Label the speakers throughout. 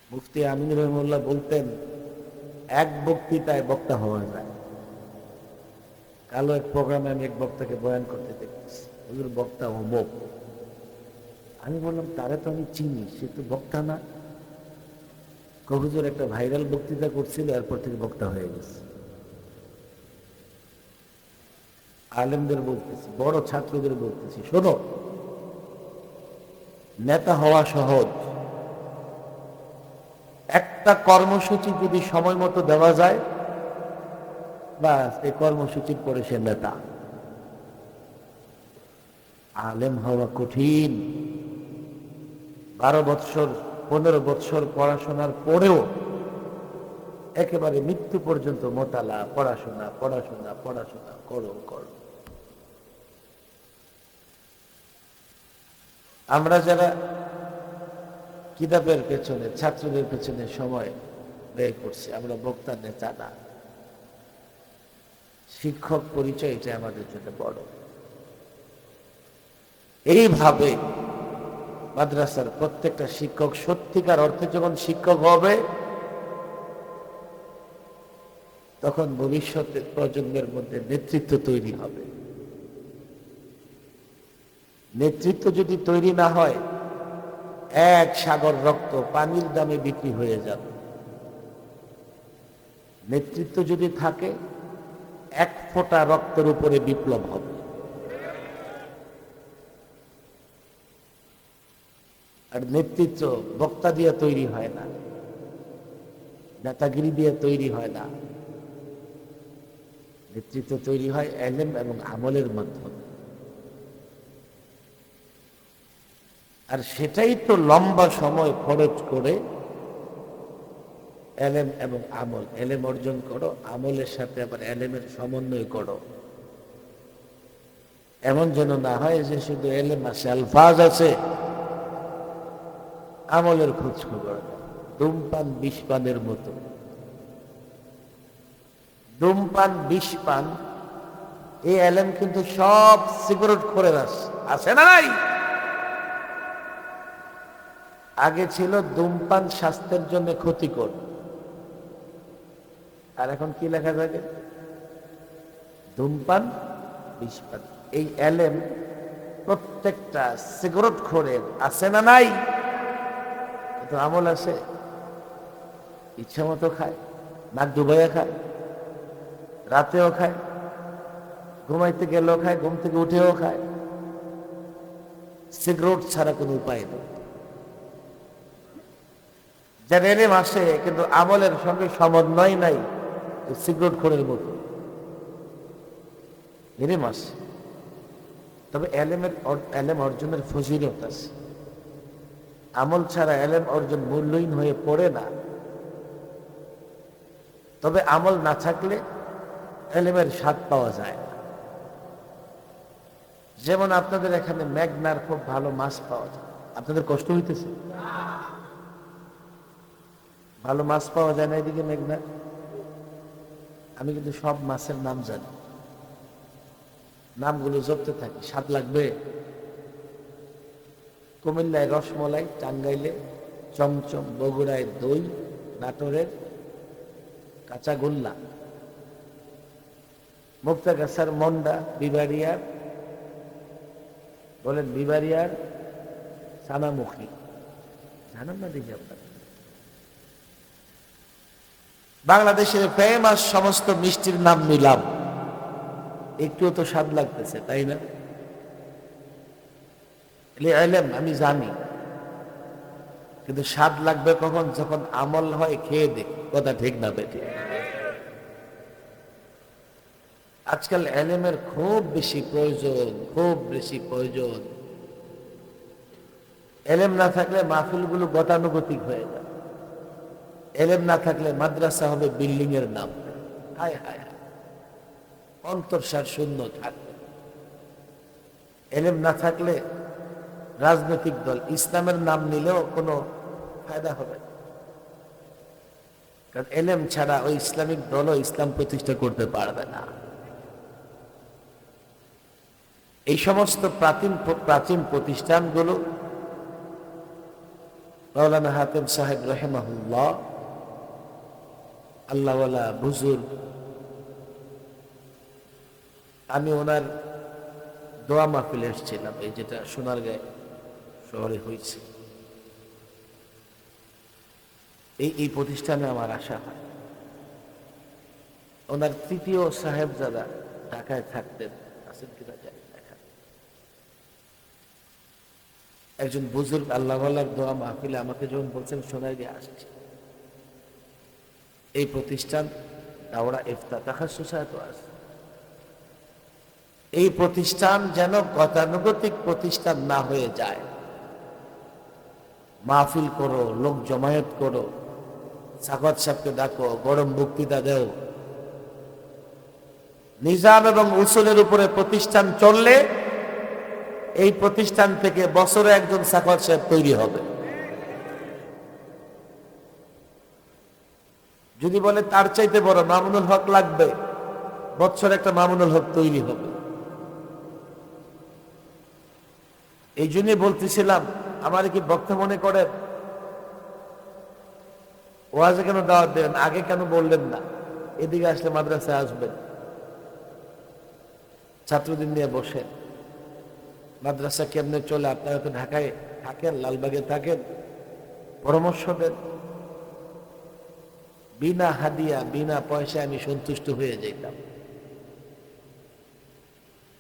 Speaker 1: মুফতি আমিন রহমুল্লাহ বলতেন, এক বক্তৃতায় বক্তা হওয়া যায়। কালো এক প্রোগ্রামে আমি এক বক্তাকে বয়ান করতে দেখতেছি, হুজুর বক্তা অমুক। আমি বললাম, তারে তো আমি চিনি, সে তো বক্তা না। হুজুর একটা ভাইরাল বক্তৃতা করছিল, এরপর থেকে বক্তা হয়ে গেছে। আলেমদের বলতেছি, বড় ছাত্রদের বলতেছি, শোনো, নেতা হওয়া সহজ। একটা কর্মসূচি যদি সময় মতো দেওয়া যায়, বাস এই কর্মসূচির পরে সে নেতা। আলেম হওয়া কঠিন। 12 বৎসর 15 বৎসর পড়াশোনার পরেও একেবারে মৃত্যু পর্যন্ত মোতালা, পড়াশোনা পড়াশোনা পড়াশোনা করো করো। আমরা যারা কিতাবের পেছনে, ছাত্রদের পেছনে সময় ব্যয় করছি, আমরা বক্তা নেতা না। শিক্ষক পরিচয়, এটা আমাদের জন্য বড়। এইভাবে মাদ্রাসার প্রত্যেকটা শিক্ষক সত্যিকার অর্থে যখন শিক্ষক হবে, তখন ভবিষ্যতের প্রজন্মের মধ্যে নেতৃত্ব তৈরি হবে। নেতৃত্ব যদি তৈরি না হয়, এক সাগর রক্ত পানির দামে বিক্রি হয়ে যাবে। নেতৃত্ব যদি থাকে, এক ফোঁটা রক্তের উপরে বিপ্লব হবে। আর নেতৃত্ব বক্তা দিয়ে তৈরি হয় না, নেতাগিরি দিয়ে তৈরি হয় না। নেতৃত্ব তৈরি হয় এলেম এবং আমলের মাধ্যমে। আর সেটাই তো লম্বা সময় খরচ করে এলেম এবং আমল। এলেম অর্জন করো, আমলের সাথে আবার এলেমের সমন্বয় করো। এমন যেন না হয় যে শুধু এলেম আছে, আলফাজ আছে, আমলের খোঁজ খবর। ধূমপান বিষপানের মতো। ধূমপান বিষপান, এই এলেম কিন্তু সব সিগারেট করে আছে না নাই? আগে ছিল ধূমপান স্বাস্থ্যের জন্য ক্ষতিকর, আর এখন কি লেখা থাকে? ধূমপান বিষপান। এই এলেম প্রত্যেকটা সিগারেট খোরের আছে না নাই? তো আমল আছে, ইচ্ছা মতো খায়, নাক ডুবাইয়া খায়, রাতেও খায়, ঘুমাইতে গেলেও খায়, ঘুম থেকে উঠেও খায়। সিগারেট ছাড়া কোনো উপায় নেই। যার এলেম আসে কিন্তু আমলের সঙ্গে সমন্বয় নাই, সিগারেট খোরের মতো। এলেম আসে, তবে এলেম অর্জনের ফজিলত আছে। আমল ছাড়া এলেম অর্জন মূল্যহীন হয়ে পড়ে না। তবে আমল না থাকলে এলেমের স্বাদ পাওয়া যায় না। যেমন আপনাদের এখানে মেঘনার খুব ভালো মাছ পাওয়া যায়, আপনাদের কষ্ট হইতেছে? ভালো মাছ পাওয়া যায় না এদিকে মেঘনার? আমি কিন্তু সব মাছের নাম জানি, নামগুলো জপতে থাকি। স্বাদ লাগবে? কুমিল্লায় রসমলাই, টাঙ্গাইলে চমচম, বগুড়ায় দই, নাটোরের কাঁচাগোল্লা, মুক্তাগাছার মন্ডা, বিবাড়িয়ার বলেন বিবাড়িয়ার সানামুখী। জানান না দেখি আপনার? বাংলাদেশের ফেমাস সমস্ত মিষ্টির নাম নিলাম, একটুও তো স্বাদ লাগতেছে, তাই না? এলেম আমি জানি, কিন্তু স্বাদ লাগবে কখন? যখন আমল হয়, খেয়ে দেখ। কথা ঠিক না বেঠিক? আজকাল এলেমের খুব বেশি প্রয়োজন, খুব বেশি প্রয়োজন। এলেম না থাকলে মাহফিলগুলো গতানুগতিক হয়ে যায়। এলেম না থাকলে মাদ্রাসা হবে বিল্ডিং এর নাম। হায় হায় হায়, অন্তঃসার শূন্য থাকবে। এলেম না থাকলে রাজনৈতিক দল ইসলামের নাম নিলেও কোনো ফায়দা হবে না। কারণ এলেম ছাড়া ওই ইসলামিক দলও ইসলাম প্রতিষ্ঠা করতে পারবে না। এই সমস্ত প্রাচীন প্রাচীন প্রতিষ্ঠানগুলো মাওলানা হাতেম সাহেব রহিমাহুল্লাহ, আল্লাহওয়ালা বুজুর্গ। আমি ওনার দোয়া মাহফিলে এসেছিলাম, এই যেটা সোনারগাঁও শহরে হয়েছে। এই প্রতিষ্ঠানে আমার আশা হয়। ওনার তৃতীয় সাহেবজাদা ঢাকায় থাকতেন, আছেন কিনা জানি না। একজন বুজুর্গ আল্লাহওয়ালার দোয়া মাহফিলে আমাকে যখন বলছেন সোনারগাঁও আসছে, এই প্রতিষ্ঠান দাওরা ইফতেতাহ সোসাইটি আছে, এই প্রতিষ্ঠান যেন গতানুগতিক প্রতিষ্ঠান না হয়ে যায়। মাহফিল করো, লোক জমায়েত করো, সাকত সাহেবকে ডাকো, গরম বক্তৃতা দেও। নিজাম এবং উসুলের উপরে প্রতিষ্ঠান চললে এই প্রতিষ্ঠান থেকে বছরে একজন সাকত সাহেব তৈরি হবে। যদি বলে তার চাইতে বড় মামুনুল হক লাগবে, বছরে একটা মামুনুল হক তৈরি হবে। এই জন্যই বলতেছিলাম, আমার কি বক্তা মনে করেন? ওয়াজে কেন দাওয়াত দেন, আগে কেন বললেন না? এদিকে আসলে মাদ্রাসায় আসবেন, ছাত্রদের নিয়ে বসেন। মাদ্রাসা কেমনে চলে, আপনারা তো ঢাকায় থাকেন, লালবাগে থাকেন, পরামর্শ দেন। বিনা হাদিয়া, বিনা পয়সায় আমি সন্তুষ্ট হয়ে যেতাম।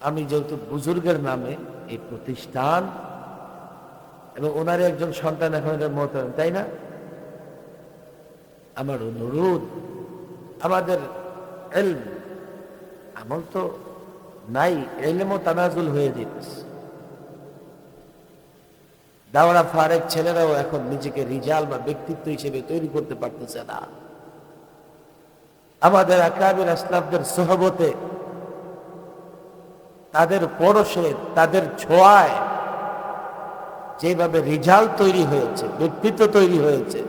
Speaker 1: আমি যেহেতু বুজুর্গের নামে এই প্রতিষ্ঠান এবং ওনার একজন সন্তান এখন এটার মহতরম, তাই না? আমার অনুরোধ, আমাদের ইলম আমল তো নাই, ইলমও তানাজুল হয়ে যেতেছে। দাওরা ফারেক ছেলেরাও এখন নিজেকে রিজাল বা ব্যক্তিত্ব হিসেবে তৈরি করতে পারতেছে না। আমাদের আকাবির আসলাফদের সোহবতে, তাদের পরশে, তাদের ছোঁয়ায় যেভাবে রিজাল তৈরি হয়েছে, ব্যক্তিত্ব তৈরি হয়েছে,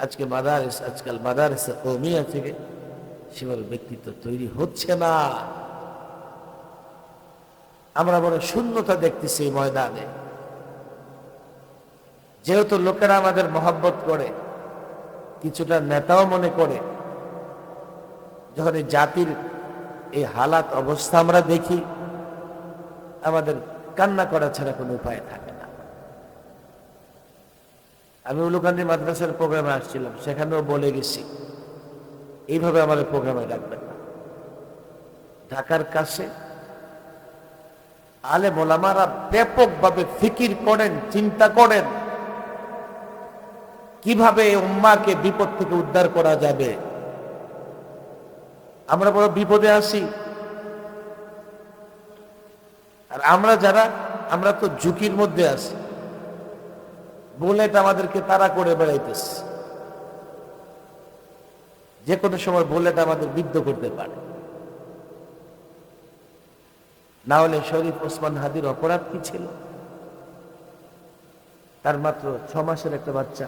Speaker 1: আজকাল মাদারিসে কওমিয়া থেকে সেভাবে ব্যক্তিত্ব তৈরি হচ্ছে না। আমরা বড় শূন্যতা দেখতেছি এই ময়দানে। যেহেতু লোকেরা আমাদের মহব্বত করে, কিছুটা নেতাও মনে করে, যখন এই জাতির এই হালাত অবস্থা আমরা দেখি, আমাদের কান্না করা ছাড়া কোনো উপায় থাকে না। আমি উলুকান্দি মাদ্রাসার প্রোগ্রামে আসছিলাম, সেখানেও বলে গেছি, এইভাবে আমাদের প্রোগ্রামে রাখবেন না। ঢাকার কাছে আলেম ওলামারা ব্যাপকভাবে ফিকির করেন, চিন্তা করেন কিভাবে উম্মাহকে বিপদ থেকে উদ্ধার করা যাবে। আমরা বড় বিপদে আছি, আর আমরা তো ঝুঁকির মধ্যে আছি। বুলেট আমাদেরকে তাড়া করে বেড়াইতেছে, যে কোনো সময় বুলেট আমাদের বিদ্ধ করতে পারে। না হলে শরীফ ওসমান হাদির অপরাধ কি ছিল? তার মাত্র 6 মাসের একটা বাচ্চা।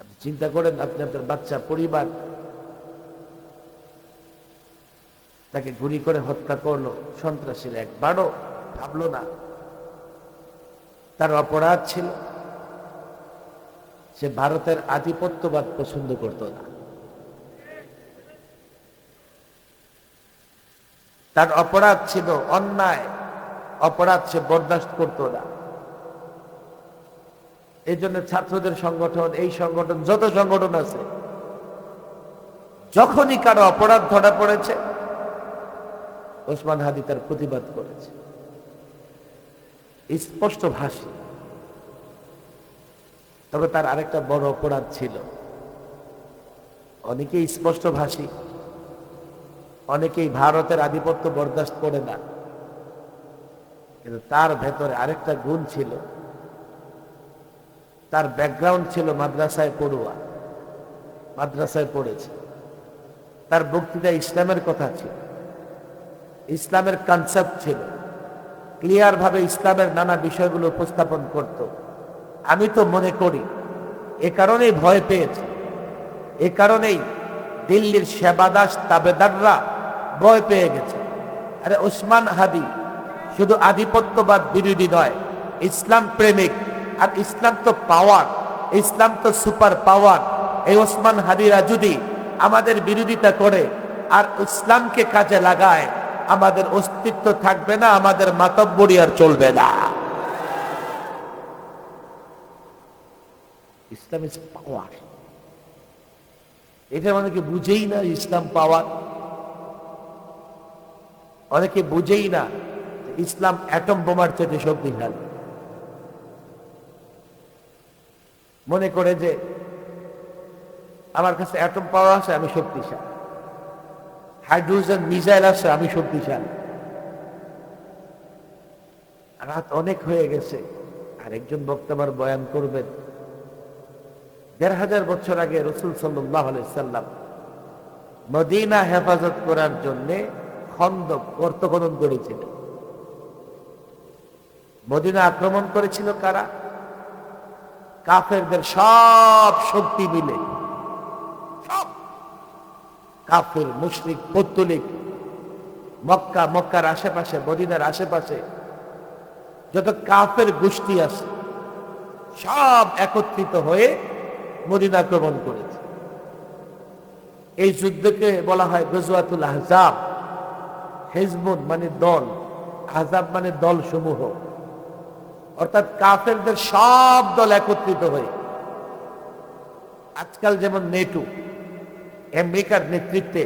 Speaker 1: আপনি চিন্তা করেন, আপনি আপনার বাচ্চা, পরিবার, তাকে গুলি করে হত্যা করলো সন্ত্রাসীরা, একবারও ভাবলো না তার অপরাধ ছিল সে ভারতের আধিপত্যবাদ পছন্দ করত না। তার অপরাধ ছিল অন্যায়, অপরাধ সে বরদাস্ত করত না। এই জন্য ছাত্রদের সংগঠন, এই সংগঠন, যত সংগঠন আছে, যখনই কারো অপরাধ ধরা পড়েছে, ওসমান হাদি তার প্রতিবাদ করেছে, স্পষ্ট ভাষী। তবে তার আরেকটা বড় অপরাধ ছিল, অনেকেই স্পষ্ট ভাষী, অনেকেই ভারতের আধিপত্য বরদাস্ত করে না, কিন্তু তার ভেতরে আরেকটা গুণ ছিল, তার ব্যাকগ্রাউন্ড ছিল মাদ্রাসায় পড়ুয়া, মাদ্রাসায় পড়েছে। তার বক্তৃতা ইসলামের কথা ছিল, ইসলামের কনসেপ্ট ছিল, ক্লিয়ার ভাবে ইসলামের নানা বিষয়গুলো উপস্থাপন করত। আমি তো মনে করি এ কারণেই ভয় পেয়েছে, এ কারণেই দিল্লির সেবাদাস তাবেদাররা ভয় পেয়ে গেছে। আরে ওসমান হাদি শুধু আধিপত্যবাদ বিরোধী নয়, ইসলাম প্রেমিক, আর ইসলাম তো পাওয়ার, ইসলাম তো সুপার পাওয়ার। এই ওসমান হাদিরা যদি আমাদের বিরোধিতা করে আর ইসলামকে কাজে লাগায়, আমাদের অস্তিত্ব থাকবে না, আমাদের মাতব্বরি আর চলবে না। ইসলাম ইজ পাওয়ার। এটা অনেকে বুঝেই না ইসলাম পাওয়ার, অনেকে বুঝেই না ইসলাম অ্যাটম বোমার চেয়ে শক্তিশালী। মনে করে যে আমার কাছে অ্যাটম পাওয়ার আছে, আমি শক্তিশালী, হাইড্রোজেন মিসাইল আছে, আমি শক্তিশালী। রাত অনেক হয়ে গেছে, আর একজন বক্তা আবার বয়ান করবেন ১৫০০ বছর আগে রাসূল সাল্লাল্লাহু আলাইহি সাল্লাম মদিনা হেফাজত করার জন্য খন্দক, গর্ত খনন করেছিল। মদিনা আক্রমণ করেছিল কারা? কাফেরদের সব শক্তি মিলে, সব কাফের, মুশরিক, পৌত্তলিক, মক্কা, মক্কার আশেপাশে, মদিনার আশেপাশে যত কাফের গোষ্ঠী আছে সব একত্রিত হয়ে মদিনা আক্রমণ করেছে। এই যুদ্ধকে বলা হয় গজওয়াতুল আহজাব। হিজবুন মানে দল, আহজাব মানে দল সমূহ, অর্থাৎ কাফেরদের সব দল একত্রিত হয়ে। আজকাল যেমন নেটো, আমেরিকার নেতৃত্বে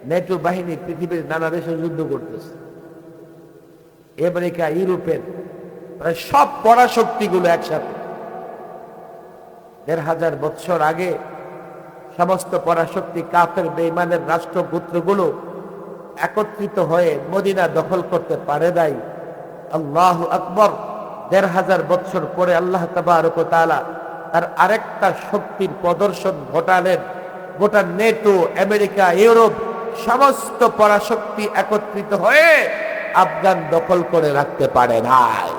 Speaker 1: নেটো বাহিনী পৃথিবীর নানা দেশে যুদ্ধ করতেছে। আমেরিকা, ইউরোপের প্রায় সব পরাশক্তিগুলো একসাথে। ১৫০০ বছর আগে সমস্ত পরাশক্তি কাফের বেঈমানের রাষ্ট্রপুত্রগুলো একত্রিত হয়ে মদিনা দখল করতে পারে নাই। আল্লাহু আকবার। ১৫০০ বছর পরে আল্লাহ তাবারক ওয়া তাআলা তার আরেকটা শক্তির প্রদর্শন ঘটালেন। গোটা নেটো, আমেরিকা, ইউরোপ সমস্ত পরাশক্তি একত্রিত হয়ে আফগান দখল করে রাখতে পারে নাই।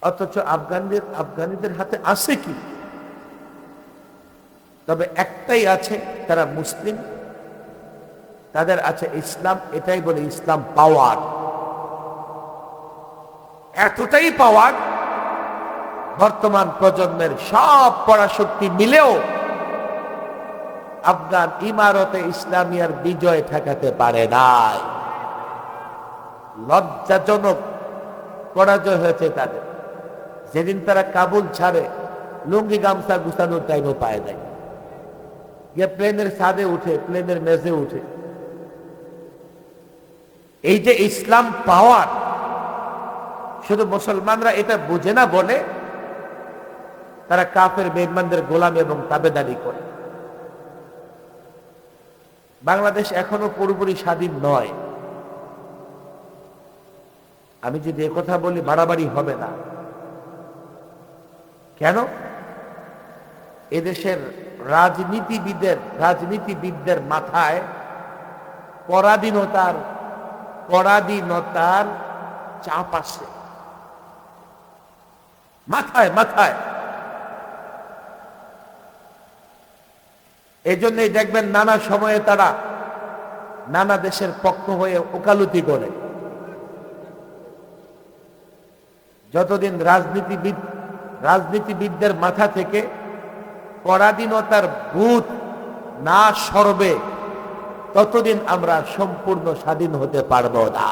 Speaker 1: অথচ আফগানিদের হাতে আছে কি? তবে একটাই আছে, তারা মুসলিম, তাদের আছে ইসলাম। এটাই বলে ইসলাম পাওয়ার। এতটাই পাওয়ার, বর্তমান প্রজন্মের সব পরাশক্তি মিলেও আফগান ইমারতে ইসলামিয়ার বিজয় ঠেকাতে পারে নাই। লজ্জাজনক পরাজয় হয়েছে তাদের। যেদিন তারা কাবুল ছাড়ে, লুঙ্গি গামছা গুছানোর টাইমও পায় নাই। গিয়ে প্লেনের ছাদে উঠে, প্লেনের মেঝে উঠে। এই যে ইসলাম পাওয়ার, শুধু মুসলমানরা এটা বুঝে না বলে তারা কাফের বেঈমানদের গোলামি এবং তাবেদারি করে। বাংলাদেশ এখনো পুরোপুরি স্বাধীন নয়। আমি যদি একথা বলি বাড়াবাড়ি হবে না। কেন? এদেশের রাজনীতিবিদদের মাথায় পরাধীনতার চাপ আছে, মাথায় মাথায়। এই জন্যই দেখবেন নানা সময়ে তারা নানা দেশের পক্ষ হয়ে ওকালতি করে। যতদিন রাজনীতিবিদদের মাথা থেকে পরাধীনতার ভূত না সরবে, ততদিন আমরা সম্পূর্ণ স্বাধীন হতে পারবো না।